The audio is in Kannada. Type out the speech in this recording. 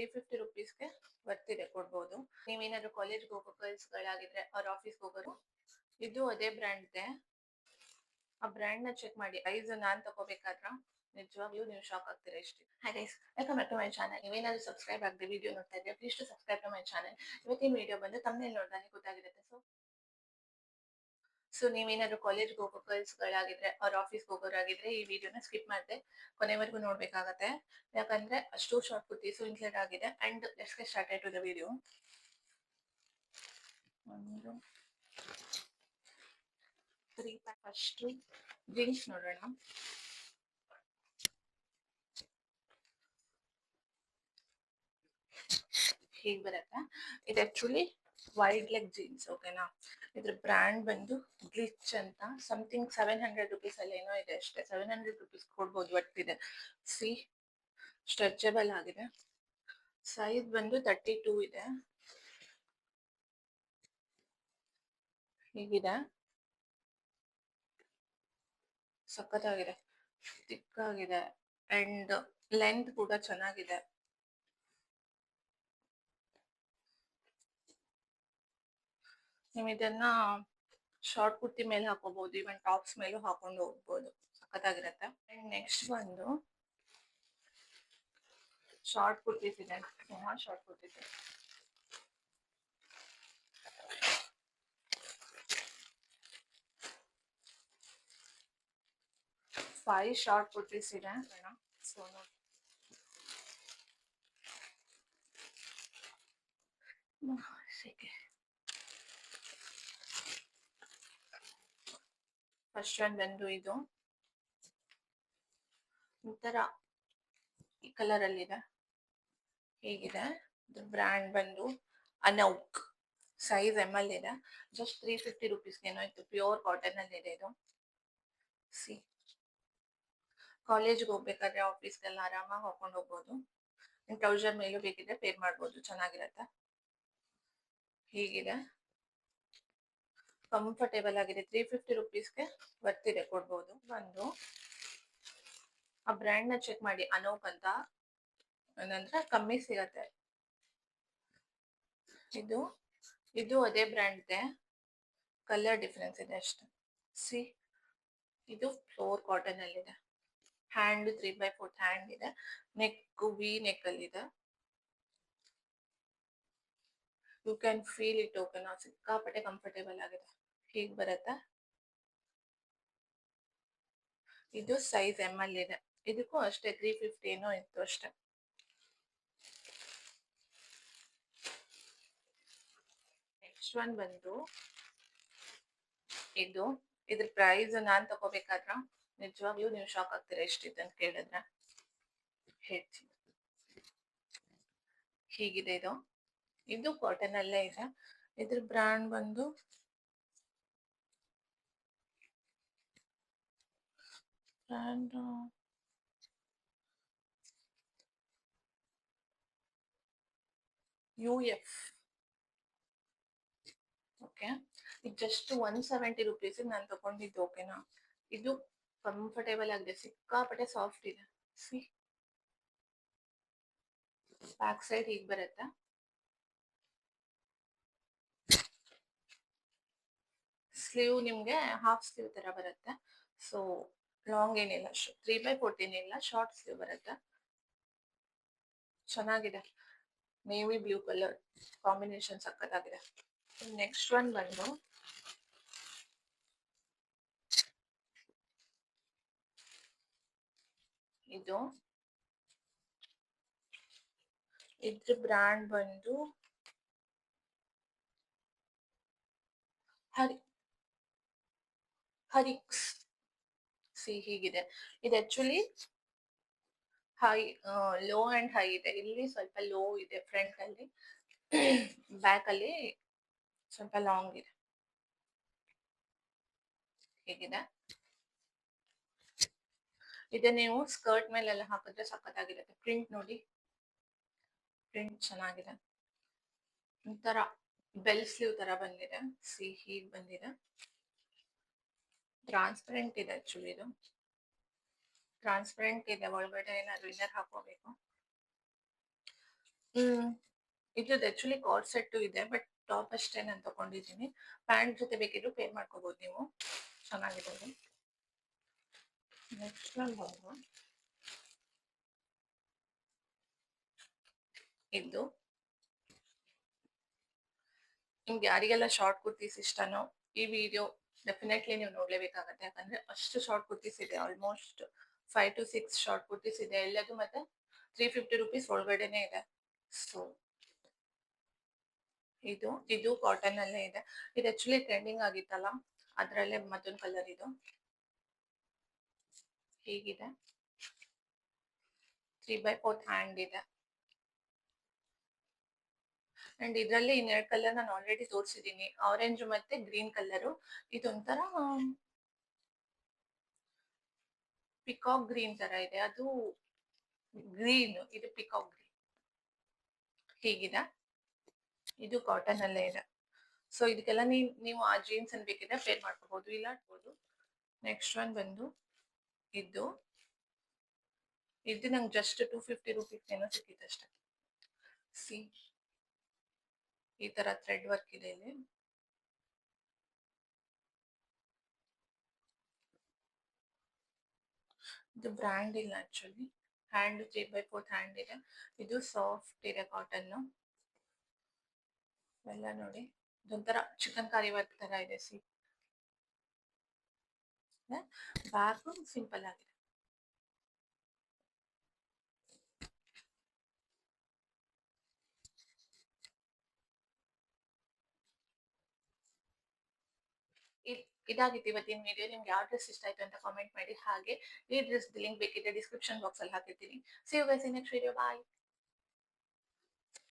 350 rupees ಬರ್ತಿದೆ ಕೊಡ್ಬೋದು. ನೀವೇನಾದ್ರು ಕಾಲೇಜ್ಗೆ ಹೋಗೋ ಗರ್ಲ್ಸ್ಗಳಾಗಿದ್ರೆ ಅವ್ರ ಆಫೀಸ್ಗೆ ಹೋಗೋರು ಇದು ಅದೇ ಬ್ರ್ಯಾಂಡ್ದೆ. ಆ ಬ್ರ್ಯಾಂಡ್ ನ ಚೆಕ್ ಮಾಡಿ. ಪ್ರೈಸ್ ನಾನ್ ತಗೋಬೇಕಾದ್ರ ನಿಜವಾಗ್ಲೂ ನೀವು ಶಾಕ್ ಆಗ್ತೀರಾ ಇಷ್ಟು. Hi guys, welcome back to my channel. ನೀವೇನಾದ್ರು ಸಬ್ಸ್ಕ್ರೈಬ್ ಆಗದೆ ವಿಡಿಯೋ ನೋಡ್ತಾ ಇದ್ರೆ please to subscribe to my channel. ಇವತ್ತಿನ ವಿಡಿಯೋ ಬಂದು ತಮ್ಮನೇಲಿ ನೋಡಿದಾಗ ಗೊತ್ತಾಗಿರುತ್ತೆ. ಸೊ ನೀವೇನಾದ್ರು ಕಾಲೇಜ್ಗೆ ಹೋಗೋ ಗರ್ಲ್ಸ್ಗಳಾಗಿದ್ರೆ ಅವ್ರ ಆಫೀಸ್ಗೆ ಹೋಗೋರಾಗಿದ್ರೆ ಈ ವಿಡಿಯೋನ ಸ್ಕಿಪ್ ಮಾಡದೆ ಕೊನೆವರೆಗೂ ನೋಡ್ಬೇಕಾಗತ್ತೆ. ಯಾಕಂದ್ರೆ ಅಷ್ಟು ಶಾರ್ಟ್ ಕುರ್ತೀಸು ಇನ್ಕ್ಲೂಡ್ ಆಗಿದೆ. And let's get started to the video. ಒಂದು 3 ಪ್ಯಾಕ್ ಫಸ್ಟ್ ಜೀನ್ಸ್ ನೋಡೋಣ. ಹೀಗೆ ಬರುತ್ತೆ. ಇದು ಆಕ್ಚುಲಿ ವೈಡ್ ಲೆಗ್ ಜೀನ್ಸ್, ಓಕೆನಾ. ಇದ್ರ ಬ್ರ್ಯಾಂಡ್ ಬಂದು ಗ್ಲಿಚ್ ಅಂತ. ಸಮಥಿಂಗ್ 700 rupees ಅಲ್ಲಿ ಏನೋ ಇದೆ ಅಷ್ಟೇ. 700 rupees ಕೊಡ್ಬೋದು, ಬರ್ತಿದೆ. ಸಿ, ಸ್ಟ್ರೆಚಬಲ್ ಆಗಿದೆ. ಸೈಜ್ ಬಂದು 32 ಇದೆ. ಹೀಗಿದೆ, ಸಖತ್ತಾಗಿದೆ, ತಿಕ್ಕಾಗಿದೆ ಅಂಡ್ ಲೆಂತ್ ಕೂಡ ಚೆನ್ನಾಗಿದೆ. ನೀವು ಇದನ್ನ ಶಾರ್ಟ್ ಕುರ್ತಿ ಮೇಲೆ ಹಾಕೋಬಹುದು, ಇವನ್ ಟಾಪ್ಸ್ ಮೇಲೂ ಹಾಕೊಂಡು ಹೋಗ್ಬೋದು, ಸಖತ್ತಾಗಿರುತ್ತೆ. ಅಂಡ್ ನೆಕ್ಸ್ಟ್ ಬಂದು ಶಾರ್ಟ್ ಕುರ್ತೀಸ್ ಇದೆ, ಶಾರ್ಟ್ ಕುರ್ತೀಸ್. 5 ಶಾರ್ಟ್ ಕುರ್ತೀಸ್ ಇದೆ. ಸೊ ಫಸ್ಟ್ ಒನ್ ಬಂದು ಇದು ಒಂಥರ ಈ ಕಲರ್ ಅಲ್ಲಿ ಇದೆ. ಹೇಗಿದೆ, ಬ್ರ್ಯಾಂಡ್ ಬಂದು ಅನೌಕ್. ಸೈಜ್ ML ಇದೆ. ಜಸ್ಟ್ 350 rupees ಏನೋ ಇತ್ತು. ಪ್ಯೂರ್ ಕಾಟನ್ ಅಲ್ಲಿ ಇದೆ ಇದು. ಸಿ, ಕಾಲೇಜ್ಗೆ ಹೋಗ್ಬೇಕಾದ್ರೆ ಆಫೀಸ್ಗೆಲ್ಲ ಆರಾಮಾಗಿ ಹಾಕೊಂಡು ಹೋಗ್ಬೋದು. ಟ್ರೌಸರ್ ಮೇಲೂ ಬೇಕಿದ್ರೆ ಪೇರ್ ಮಾಡ್ಬೋದು, ಚೆನ್ನಾಗಿರತ್ತೆ. ಹೀಗಿದೆ, ಕಂಫರ್ಟೇಬಲ್ ಆಗಿದೆ. 350 rupeesಗೆ ಬರ್ತಿದೆ, ಕೊಡ್ಬೋದು. ಒಂದು ಆ ಬ್ರ್ಯಾಂಡ್ ನ ಚೆಕ್ ಮಾಡಿ, ಅನೋಕ್ ಅಂತ. ನಂತರ ಕಮ್ಮಿ ಸಿಗತ್ತೆ. ಇದು ಅದೇ ಬ್ರ್ಯಾಂಡ್ದೆ, ಕಲರ್ ಡಿಫ್ರೆನ್ಸ್ ಇದೆ ಅಷ್ಟೇ. ಸಿ, ಇದು ಫ್ಲೋರ್ ಕಾಟನ್ ಅಲ್ಲಿ ಇದೆ. ಹ್ಯಾಂಡ್ 3/4 ಹ್ಯಾಂಡ್ ಇದೆ. ನೆಕ್ ವಿ ನೆಕ್ ಅಲ್ಲಿ ಇದೆ. ಯು ಕ್ಯಾನ್ ಫೀಲ್ ಇಟ್, ಓಕೆನಾ. ಸಿಕ್ಕಾಪಟ್ಟೆ ಕಂಫರ್ಟೇಬಲ್ ಆಗಿದೆ. ಹೀಗೆ ಬರುತ್ತೆ. ಇದು ಸೈಜ್ ML ಇದೆ. ಇದಕ್ಕೂ ಅಷ್ಟೇ 350 ಏನೋ ಇತ್ತು ಅಷ್ಟೇ. ನೆಕ್ಸ್ಟ್ ಒನ್ ಬಂದು ಇದು. ಇದ್ರ ಪ್ರೈಸ್ ನಾನ್ ತಗೋಬೇಕಾದ್ರ ನಿಜವಾಗ್ಲೂ ನೀವು ಶಾಕ್ ಆಗ್ತೀರಾ ಎಷ್ಟಿದೆ ಅಂತ ಕೇಳಿದ್ರೆ. ಹೇಳ್ತೀನಿ. ಹೀಗಿದೆ ಇದು ಕಾಟನ್ ಅಲ್ಲೇ ಇದೆ. ಇದ್ರ ಬ್ರ್ಯಾಂಡ್ ಬಂದು UF. ಓಕೆ, ಇದು ಜಸ್ಟ್ 170 rupees ನಾನು ತಗೊಂಡಿದ್ದು, ಓಕೆನಾ. ಇದು ಕಂಫರ್ಟೇಬಲ್ ಆಗಿದೆ, ಸಿಕ್ಕಾಪಟ್ಟೆ ಸಾಫ್ಟ್ ಇದೆ. ಸಿ, ಬ್ಯಾಕ್ ಸೈಡ್ ಹೀಗೆ ಬರುತ್ತೆ. ಸ್ಲೀವ್ ನಿಮ್ಗೆ ಹಾಫ್ ಸ್ಲೀವ್ ತರ ಬರುತ್ತೆ. ಸೊ ಲಾಂಗ್ ಏನಿಲ್ಲ, 3/4 ಏನಿಲ್ಲ, ಶಾರ್ಟ್ ಸ್ಲೀವ್ ಬರುತ್ತೆ. ಚೆನ್ನಾಗಿದೆ. ನೇವಿ ಬ್ಲೂ ಕಲರ್ ಕಾಂಬಿನೇಷನ್ ಸಖತ್ತಾಗಿದೆ. ನೆಕ್ಸ್ಟ್ ಒನ್ ಬಂದು ಇದು. ಇದ್ರ ಬ್ರ್ಯಾಂಡ್ ಬಂದು ಹರಿಕ್ಸ್. ಸಿ, ಹೀಗಿದೆ. ಇದು actually high, low and high ಇದೆ. ಇಲ್ಲಿ ಸ್ವಲ್ಪ ಲೋ ಇದೆ ಫ್ರಂಟ್ ಅಲ್ಲಿ, ಬ್ಯಾಕ್ ಅಲ್ಲಿ ಸ್ವಲ್ಪ ಲಾಂಗ್ ಇದೆ. ಹೇಗಿದೆ, ಇದೆ ನೀವು ಸ್ಕರ್ಟ್ ಮೇಲೆಲ್ಲ ಹಾಕಿದ್ರೆ ಸಖತ್ತಾಗಿರುತ್ತೆ. ಪ್ರಿಂಟ್ ನೋಡಿ, ಪ್ರಿಂಟ್ ಚೆನ್ನಾಗಿದೆ. ಒಂಥರ ಬೆಲ್ ಸ್ಲೀವ್ ತರ ಬಂದಿದೆ. ಸಿ, ಹೀಗೆ ಬಂದಿದೆ. ಟ್ರಾನ್ಸ್ಪರೆಂಟ್ ಇದೆ ಆಕ್ಚುಲಿ. ಇದು ಟ್ರಾನ್ಸ್ಪರೆಂಟ್ ಇದೆ. ಒಳಗಡೆ ಏನಾದ್ರು ಇನ್ನರ್ ಹಾಕೋಬೇಕು. ಹ್ಮ್ ಇದ್ರದ್ದು ಆಕ್ಚುಲಿ ಕಾರ್ಡ್ ಸೆಟ್ ಇದೆ, ಬಟ್ ಟಾಪ್ ಅಷ್ಟೇ ನಾನು ತಗೊಂಡಿದ್ದೀನಿ. ಪ್ಯಾಂಟ್ ಜೊತೆ ಬೇಕಿದ್ರು ಪೇರ್ ಮಾಡ್ಕೋಬಹುದು ನೀವು, ಚೆನ್ನಾಗಿದೆ. ನೆಕ್ಸ್ಟ್ ಬಂದು ಇದು, ನಿಮ್ಗೆ ಯಾರಿಗೆಲ್ಲ ಶಾರ್ಟ್ ಕುರ್ತೀಸ್ ಇಷ್ಟನೋ ಈ ವಿಡಿಯೋ ಡೆಫಿನೆಟ್ಲಿ ನೀವು ನೋಡ್ಲೇಬೇಕಾಗತ್ತೆ. ಯಾಕಂದ್ರೆ ಅಷ್ಟು ಶಾರ್ಟ್ ಕುರ್ತೀಸ್ ಇದೆ, ಆಲ್ಮೋಸ್ಟ್ 5 to 6 ಶಾರ್ಟ್ ಕುರ್ತೀಸ್ ಇದೆ ಎಲ್ಲದು, ಮತ್ತೆ 350 rupees ಒಳಗಡೆನೆ ಇದೆ. ಸೊ ಇದು ಕಾಟನ್ ಅಲ್ಲೇ ಇದೆ. ಇದು ಆಕ್ಚುಲಿ ಟ್ರೆಂಡಿಂಗ್ ಆಗಿತ್ತಲ್ಲ, ಅದ್ರಲ್ಲೇ ಮತ್ತೊಂದು ಕಲರ್ ಇದು ಹೀಗಿದೆ. 3x4 ಹ್ಯಾಂಡ್ ಇದೆ. ಅಂಡ್ ಇದರಲ್ಲಿ ಇನ್ನೆರಡು ಕಲರ್ ನಾನು ಆಲ್ರೆಡಿ ತೋರಿಸಿದ್ದೀನಿ, ಆರೆಂಜ್ ಮತ್ತೆ ಗ್ರೀನ್ ಕಲರು. ಇದೊಂಥರ ಪಿಕಾಕ್ ಗ್ರೀನ್ ತರ ಇದೆ, ಅದು ಗ್ರೀನ್, ಇದು ಪಿಕಾಕ್ ಗ್ರೀನ್ ಹೀಗಿದೆ. ಇದು ಕಾಟನ್ ಅಲ್ಲೇ ಇದೆ. ಸೊ ಇದಕ್ಕೆಲ್ಲ ನೀವು ಆ ಜೀನ್ಸ್ ಅನ್ನು ಬೇಕಿದ್ರೆ ಪೇರ್ ಮಾಡ್ಕೋಬಹುದು, ಇಲ್ಲ ಇಟ್ಬೋದು. ನೆಕ್ಸ್ಟ್ ಒನ್ ಬಂದು ಇದು ನಂಗೆ ಜಸ್ಟ್ 250 rupees ಏನೋ ಸಿಕ್ಕಿತ್ತು ಅಷ್ಟೇ. ಸಿ ಈ ತರ ಥ್ರೆಡ್ ವರ್ಕ್ ಇದೆ ಇಲ್ಲಿ. ಇದು ಬ್ರ್ಯಾಂಡ್ ಇಲ್ಲ ಆಕ್ಚುಲಿ, ಹ್ಯಾಂಡ್ 3x4 ಹ್ಯಾಂಡ್ ಇದೆ. ಇದು ಸಾಫ್ಟ್ ಇದೆ ಕಾಟನ್ ಎಲ್ಲ ನೋಡಿ. ಇದೊಂಥರ ಚಿಕನ್ ಕಾರಿ ವರ್ಕ್ ತರ ಇದೆ. ಸಿ ಬ್ಯಾಗ್ ಸಿಂಪಲ್ ಆಗಿದೆ. ಇದಾಗಿತ್ತು ಇವತ್ತಿನ ವಿಡಿಯೋ. ನಿಮ್ಗೆ ಯಾವ ಡ್ರೆಸ್ ಇಷ್ಟ ಆಯ್ತು ಅಂತ ಕಾಮೆಂಟ್ ಮಾಡಿ. ಹಾಗೆ ಈ ಡ್ರೆಸ್ ಲಿಂಕ್ ಬೇಕಿದ್ರೆ ಡಿಸ್ಕ್ರಿಪ್ಷನ್ ಬಾಕ್ಸ್ ಅಲ್ಲಿ ಹಾಕಿರ್ತೀನಿ. See you guys in next video. Bye.